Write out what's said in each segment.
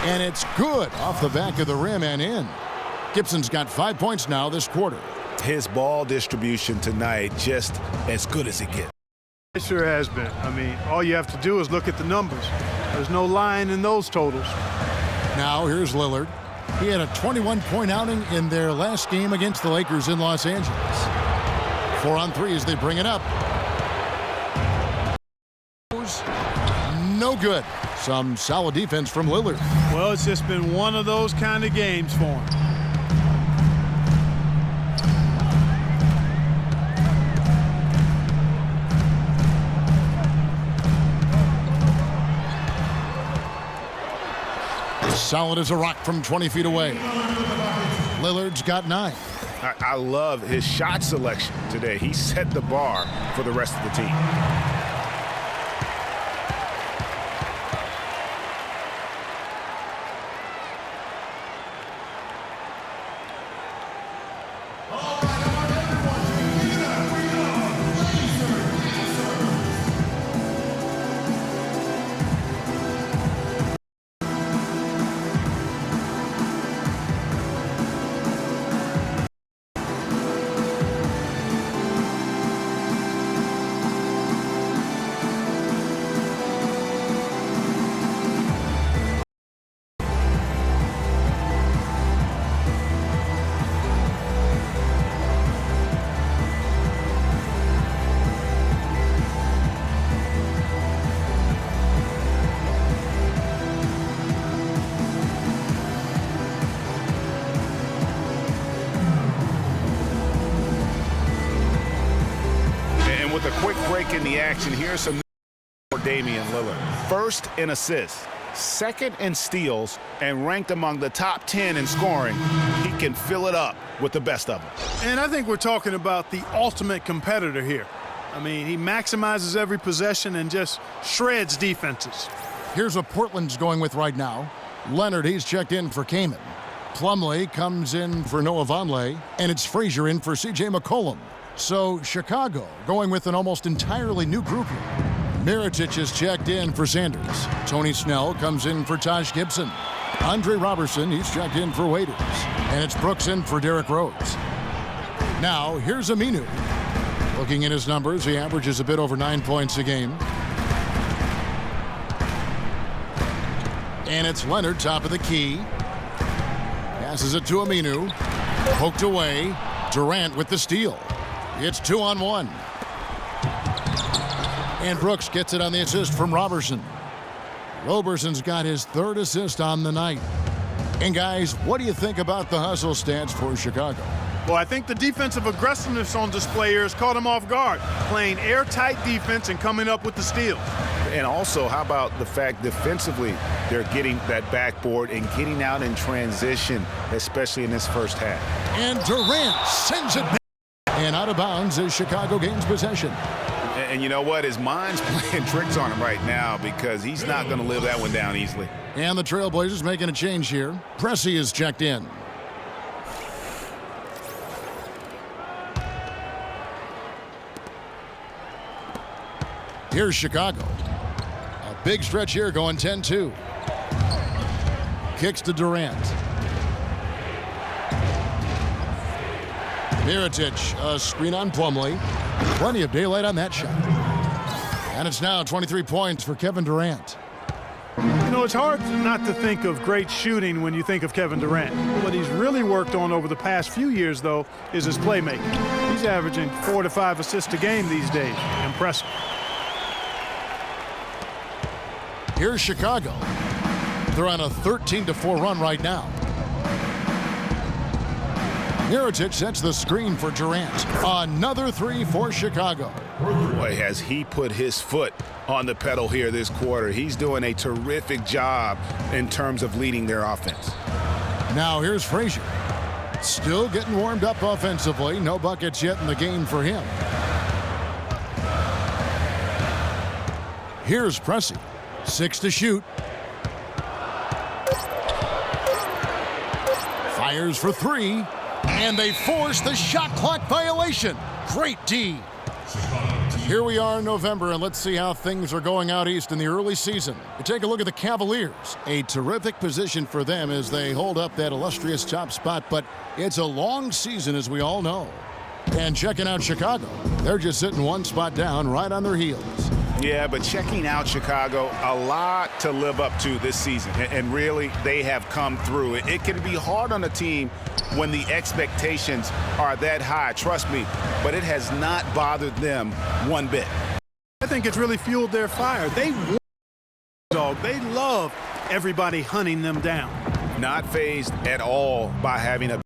And it's good off the back of the rim and in. Gibson's got 5 points now this quarter. His ball distribution tonight just as good as it gets. It sure has been. I mean, all you have to do is look at the numbers. There's no lying in those totals. Now here's Lillard. He had a 21-point outing in their last game against the Lakers in Los Angeles. 4 on 3 as they bring it up. No good. Some solid defense from Lillard. Well, it's just been one of those kind of games for him. Solid as a rock from 20 feet away. Lillard's got 9. I love his shot selection today. He set the bar for the rest of the team. With a quick break in the action, here's some for Damian Lillard. First in assists, second in steals, and ranked among the top 10 in scoring. He can fill it up with the best of them. And I think we're talking about the ultimate competitor here. I mean, he maximizes every possession and just shreds defenses. Here's what Portland's going with right now. Leonard, he's checked in for Kaman. Plumlee comes in for Noah Vonleh, and it's Frazier in for C.J. McCollum. So Chicago going with an almost entirely new group here. Mirotic is checked in for Sanders. Tony Snell comes in for Taj Gibson. Andre Robertson, he's checked in for Waiters. And it's Brooks in for Derrick Rose. Now, here's Aminu. Looking at his numbers, he averages a bit over 9 points a game. And it's Leonard, top of the key. Passes it to Aminu. Poked away. Durant with the steal. It's 2-on-1. And Brooks gets it on the assist from Robertson. Roberson's got his 3rd assist on the night. And guys, what do you think about the hustle stats for Chicago? Well, I think the defensive aggressiveness on display here has caught him off guard, playing airtight defense and coming up with the steal. And also, how about the fact defensively they're getting that backboard and getting out in transition, especially in this first half. And Durant sends it back. And out of bounds as Chicago gains possession. And you know what? His mind's playing tricks on him right now because he's not going to live that one down easily. And the Trailblazers making a change here. Pressey is checked in. Here's Chicago. A big stretch here going 10-2. Kicks to Durant. Mirotic, a screen on Plumlee. Plenty of daylight on that shot. And it's now 23 points for Kevin Durant. You know, it's hard not to think of great shooting when you think of Kevin Durant. What he's really worked on over the past few years, though, is his playmaking. He's averaging 4 to 5 assists a game these days. Impressive. Here's Chicago. They're on a 13-4 run right now. Mirotic sets the screen for Durant. Another 3 for Chicago. Boy, has he put his foot on the pedal here this quarter. He's doing a terrific job in terms of leading their offense. Now here's Frazier. Still getting warmed up offensively. No buckets yet in the game for him. Here's Pressey. 6 to shoot. Fires for 3. And they force the shot clock violation. Great D. Here we are in November, and let's see how things are going out east in the early season. You take a look at the Cavaliers. A terrific position for them as they hold up that illustrious top spot, but it's a long season, as we all know. And checking out Chicago, they're just sitting one spot down right on their heels. Yeah, but checking out Chicago, a lot to live up to this season. And really, they have come through. It can be hard on a team when the expectations are that high, trust me, but it has not bothered them one bit. I think it's really fueled their fire. They want dog. They love everybody hunting them down. Not fazed at all by having a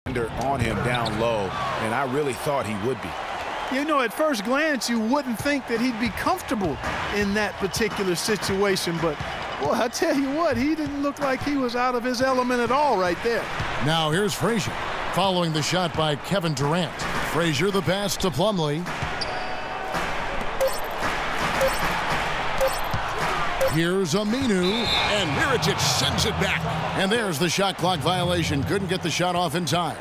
defender on him down low, and I really thought he would be. You know, at first glance, you wouldn't think that he'd be comfortable in that particular situation, but, boy, I tell you what, he didn't look like he was out of his element at all right there. Now here's Frazier, following the shot by Kevin Durant. Frazier the pass to Plumlee. Here's Aminu, and Mirotic sends it back. And there's the shot clock violation. Couldn't get the shot off in time.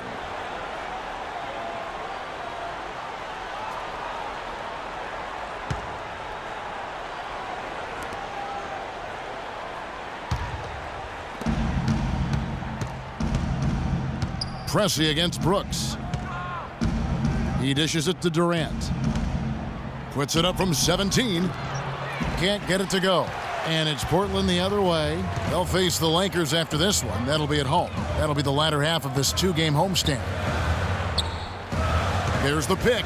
Pressey against Brooks. He dishes it to Durant. Puts it up from 17. Can't get it to go. And it's Portland the other way. They'll face the Lakers after this one. That'll be at home. That'll be the latter half of this two-game homestand. There's the pick.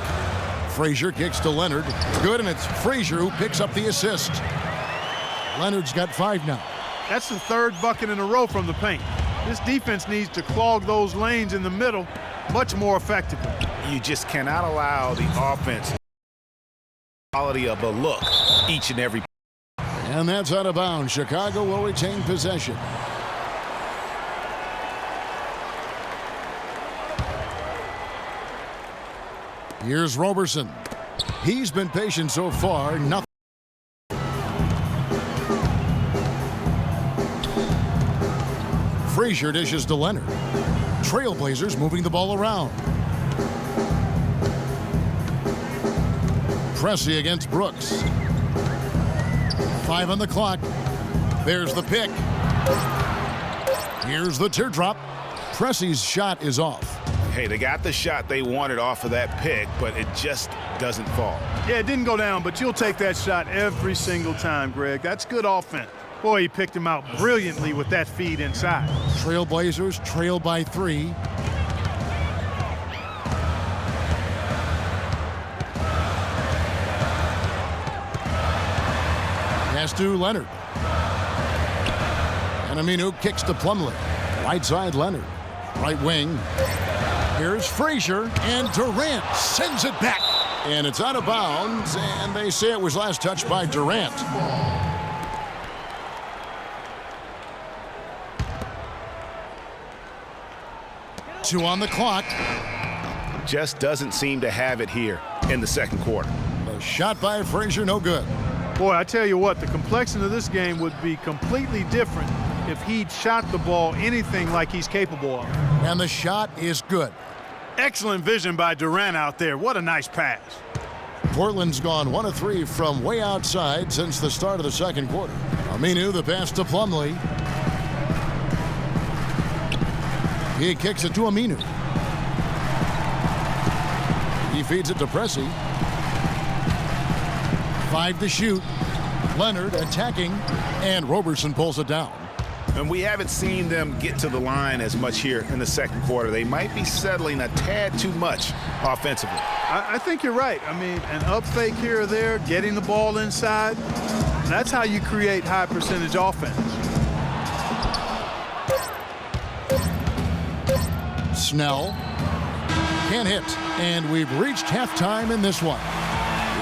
Frazier kicks to Leonard. Good, and it's Frazier who picks up the assist. Leonard's got 5 now. That's the third bucket in a row from the paint. This defense needs to clog those lanes in the middle much more effectively. You just cannot allow the offense quality of a look each and every. And that's out of bounds. Chicago will retain possession. Here's Roberson. He's been patient so far. Nothing. Frazier dishes to Leonard. Trailblazers moving the ball around. Pressey against Brooks. 5 on the clock. There's the pick. Here's the teardrop. Pressey's shot is off. Hey, they got the shot they wanted off of that pick, but it just doesn't fall. Yeah, it didn't go down, but you'll take that shot every single time, Greg. That's good offense. Boy, he picked him out brilliantly with that feed inside. Trailblazers trail by 3. Pass to Leonard. And Aminu kicks to Plumlee. Right side Leonard. Right wing. Here's Frazier, and Durant sends it back. And it's out of bounds, and they say it was last touched by Durant. Two on the clock. Just doesn't seem to have it here in the second quarter. A shot by Frazier, no good. Boy, I tell you what, the complexion of this game would be completely different if he'd shot the ball anything like he's capable of. And the shot is good. Excellent vision by Durant out there. What a nice pass. Portland's gone 1 of 3 from way outside since the start of the second quarter. Aminu, the pass to Plumlee. He kicks it to Aminu. He feeds it to Pressey. 5 to shoot. Leonard attacking, and Roberson pulls it down. And we haven't seen them get to the line as much here in the second quarter. They might be settling a tad too much offensively. I think you're right. I mean, an up fake here or there, getting the ball inside, that's how you create high percentage offense. Snell can't hit, and we've reached halftime in this one.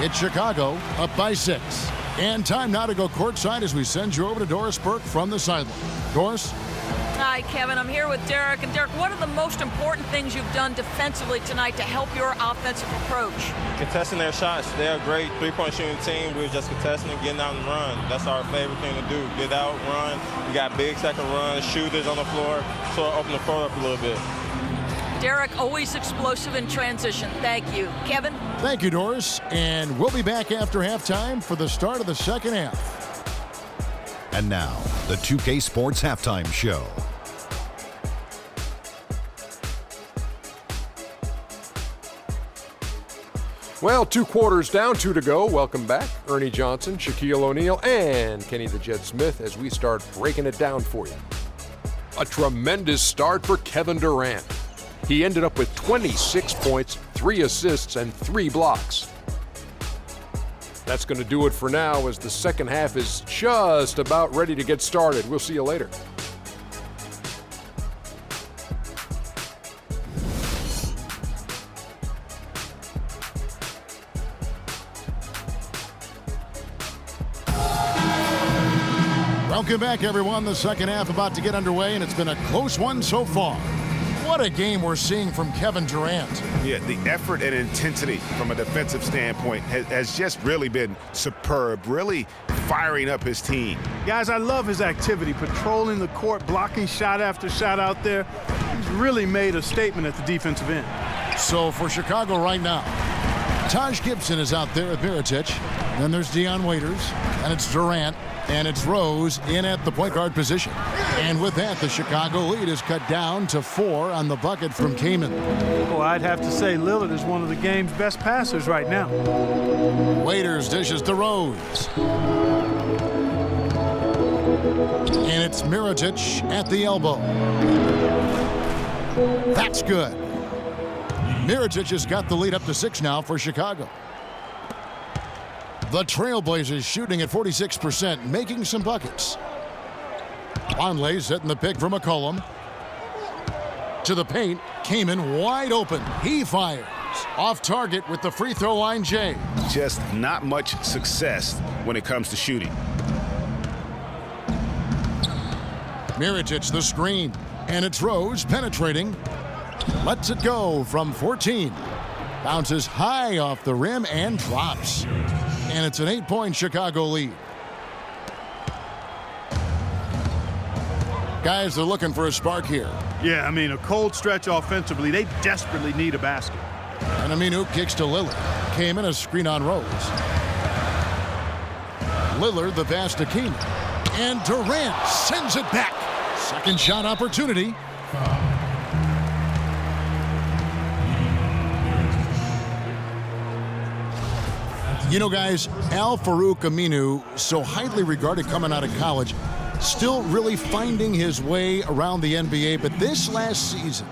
It's Chicago up by 6. And time now to go courtside as we send you over to Doris Burke from the sideline. Doris? Hi, Kevin. I'm here with Derek. And Derek, what are the most important things you've done defensively tonight to help your offensive approach? Contesting their shots. They're a great three-point shooting team. We're just contesting and getting out and run. That's our favorite thing to do. Get out, run. We got big second runs, shooters on the floor, so open the floor up a little bit. Derek, always explosive in transition. Thank you. Kevin? Thank you, Doris. And we'll be back after halftime for the start of the second half. And now, the 2K Sports Halftime Show. Well, 2 quarters down, 2 to go. Welcome back, Ernie Johnson, Shaquille O'Neal, and Kenny the Jet Smith as we start breaking it down for you. A tremendous start for Kevin Durant. He ended up with 26 points, 3 assists, and 3 blocks. That's going to do it for now as the second half is just about ready to get started. We'll see you later. Welcome back, everyone. The second half about to get underway, and it's been a close one so far. What a game we're seeing from Kevin Durant. Yeah, the effort and intensity from a defensive standpoint has just really been superb, really firing up his team. Guys, I love his activity, patrolling the court, blocking shot after shot out there. He's really made a statement at the defensive end. So for Chicago right now, Taj Gibson is out there at Mirotic. Then there's Dion Waiters, and it's Durant, and it's Rose in at the point guard position. And with that, the Chicago lead is cut down to 4 on the bucket from Kaman. Well, I'd have to say Lillard is one of the game's best passers right now. Waiters dishes to Rose. And it's Mirotic at the elbow. That's good. Mirotic has got the lead up to 6 now for Chicago. The Trailblazers shooting at 46%, making some buckets. Vonleh setting the pick for McCollum. To the paint, Kaman wide open. He fires. Off target with the free throw line, Jay. Just not much success when it comes to shooting. Mirotic the screen. And it's Rose penetrating. Lets it go from 14. Bounces high off the rim and drops. And it's an 8-point Chicago lead. Guys, they're looking for a spark here. Yeah, I mean, a cold stretch offensively. They desperately need a basket. And Aminu kicks to Lillard. Kaman a screen on Rose. Lillard the pass to Kaman. And Durant sends it back. Second shot opportunity. You know, guys, Al-Farouq Aminu, so highly regarded coming out of college, still really finding his way around the NBA. But this last season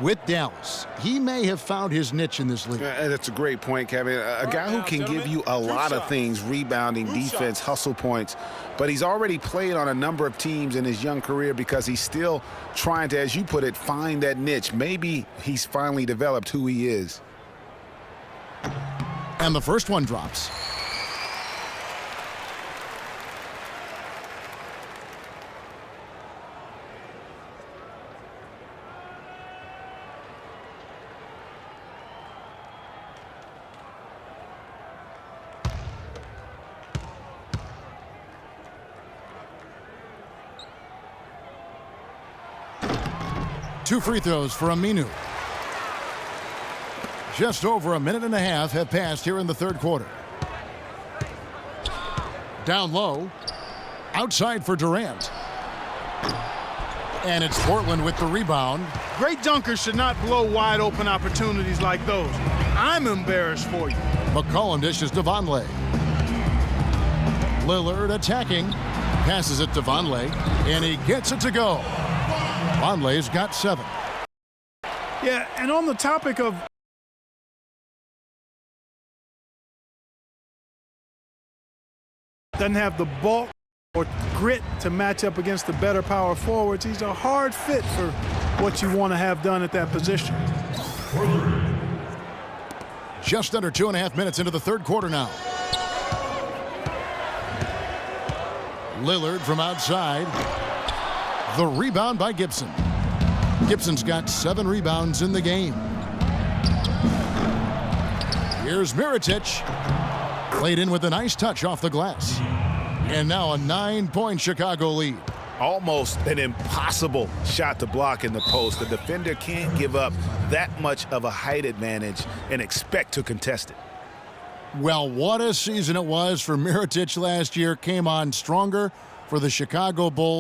with Dallas, he may have found his niche in this league. That's a great point, Kevin. A guy who can give you a lot of things, rebounding, defense, hustle points. But he's already played on a number of teams in his young career because he's still trying to, as you put it, find that niche. Maybe he's finally developed who he is. And the first one drops. Two free throws for Aminu. Just over a minute and a half have passed here in the third quarter. Down low. Outside for Durant. And it's Portland with the rebound. Great dunkers should not blow wide open opportunities like those. I'm embarrassed for you. McCollum dishes to Vonleh. Lillard attacking. Passes it to Vonleh. And he gets it to go. Vonleh's got 7. Yeah, and on the topic of doesn't have the bulk or grit to match up against the better power forwards. He's a hard fit for what you want to have done at that position. Just under 2.5 minutes into the third quarter now. Lillard from outside. The rebound by Gibson. Gibson's got 7 rebounds in the game. Here's Mirotic. Played in with a nice touch off the glass. And now a 9-point Chicago lead. Almost an impossible shot to block in the post. The defender can't give up that much of a height advantage and expect to contest it. Well, what a season it was for Mirotic last year. Came on stronger for the Chicago Bulls.